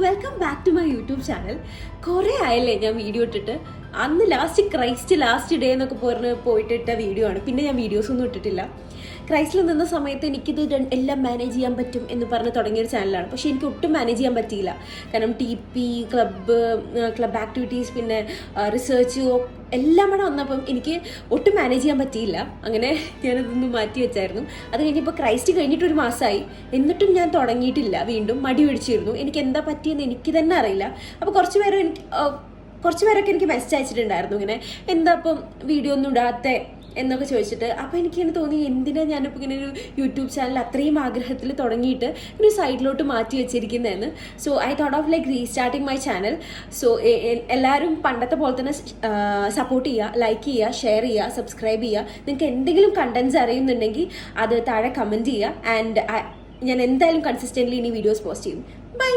Welcome back to my YouTube channel. കുറേ ആയല്ലേ ഞാൻ വീഡിയോ ഇട്ടിട്ട്. അന്ന് ലാസ്റ്റ് ഡേ എന്നൊക്കെ പോയിട്ടിട്ട വീഡിയോ ആണ്. പിന്നെ ഞാൻ വീഡിയോസ് ഒന്നും ഇട്ടിട്ടില്ല. ക്രൈസ്റ്റിൽ നിന്ന സമയത്ത് എനിക്കിത് എല്ലാം മാനേജ് ചെയ്യാൻ പറ്റും എന്ന് പറഞ്ഞ് തുടങ്ങിയൊരു ചാനലാണ്. പക്ഷേ എനിക്ക് ഒട്ടും മാനേജ് ചെയ്യാൻ പറ്റിയില്ല. കാരണം TP, ക്ലബ് ആക്ടിവിറ്റീസ്, പിന്നെ റിസർച്ച് എല്ലാം കൂടെ വന്നപ്പം എനിക്ക് ഒട്ടും മാനേജ് ചെയ്യാൻ പറ്റിയില്ല. അങ്ങനെ ഞാനതൊന്നും മാറ്റി വെച്ചായിരുന്നു. അത് കഴിഞ്ഞപ്പോൾ ക്രൈസ്റ്റ് കഴിഞ്ഞിട്ടൊരു മാസമായി, എന്നിട്ടും ഞാൻ തുടങ്ങിയിട്ടില്ല. വീണ്ടും മടി പിടിച്ചിരുന്നു. എനിക്ക് എന്താ പറ്റിയെന്ന് എനിക്ക് തന്നെ അറിയില്ല. അപ്പോൾ കുറച്ച് പേരൊക്കെ എനിക്ക് മെസ്സേജ് അയച്ചിട്ടുണ്ടായിരുന്നു, ഇങ്ങനെ എന്താ ഇപ്പം വീഡിയോ ഒന്നും ഇടാത്തെ എന്നൊക്കെ ചോദിച്ചിട്ട്. അപ്പോൾ എനിക്കിങ്ങനെ തോന്നി, എന്തിനാ ഞാനിപ്പോൾ ഇങ്ങനെ ഒരു യൂട്യൂബ് ചാനൽ അത്രയും ആഗ്രഹത്തിൽ തുടങ്ങിയിട്ട് ഒരു സൈഡിലോട്ട് മാറ്റി വെച്ചിരിക്കുന്നതെന്ന്. So I thought of like restarting my channel. So എല്ലാവരും പണ്ടത്തെ പോലെ തന്നെ സപ്പോർട്ട് ചെയ്യുക, ലൈക്ക് ചെയ്യുക, ഷെയർ ചെയ്യുക, സബ്സ്ക്രൈബ് ചെയ്യുക. നിങ്ങൾക്ക് എന്തെങ്കിലും കണ്ടൻറ്റ്സ് അറിയുന്നുണ്ടെങ്കിൽ അത് താഴെ കമൻറ്റ് ചെയ്യുക. ആൻഡ് ഞാൻ എന്തായാലും കൺസിസ്റ്റൻ്റ്ലി ഇനി വീഡിയോസ് പോസ്റ്റ് ചെയ്യും.